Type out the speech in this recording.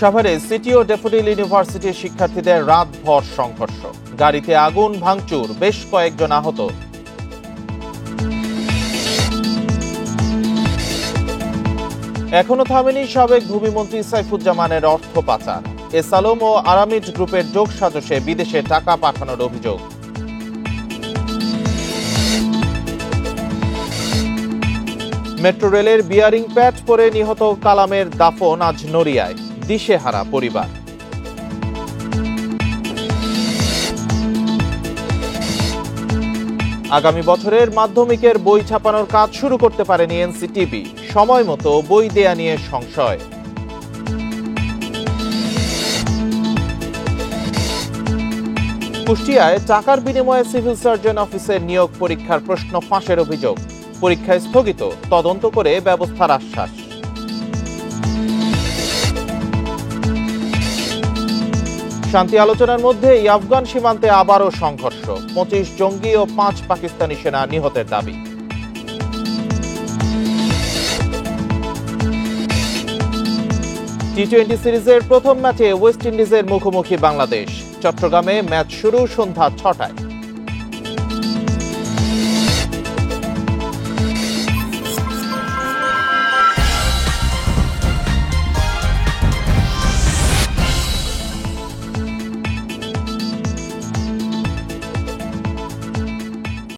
সাভারে সিটি ও ড্যাফোডিল ইউনিভার্সিটির শিক্ষার্থীদের রাতভর সংঘর্ষ, গাড়িতে আগুন ভাঙচুর, বেশ কয়েকজন আহত। এখনো থামেনি সাবেক ভূমিমন্ত্রী সাইফুজ্জামানের অর্থ পাচার। এস আলম ও আরামিজ গ্রুপের যোগ সাজশে বিদেশে টাকা পাঠানোর অভিযোগ। মেট্রো রেলের বিয়ারিং প্যাড পরে নিহত কালামের দাফন আজ নড়িয়ায়, দিশেহারা পরিবার। আগামী বছরের মাধ্যমিকের বই ছাপানোর কাজ শুরু করতে পারেনি এনসিটিবি, সময় মতো বই দেয়া নিয়ে সংশয়। কুষ্টিয়ায় টাকার বিনিময়ে সিভিল সার্জন অফিসের নিয়োগ পরীক্ষার প্রশ্ন ফাঁসের অভিযোগ, পরীক্ষা স্থগিত, তদন্ত করে ব্যবস্থার আশ্বাস। শান্তি আলোচনার মধ্যে আফগান সীমান্তে আবারও সংঘর্ষ, 25 জঙ্গি ও 5 পাকিস্তানি সেনা নিহতের দাবি। টি-20 সিরিজের প্রথম ম্যাচে ওয়েস্ট ইন্ডিজের মুখোমুখি বাংলাদেশ। চট্টগ্রামে ম্যাচ শুরু সন্ধ্যা 6টায়।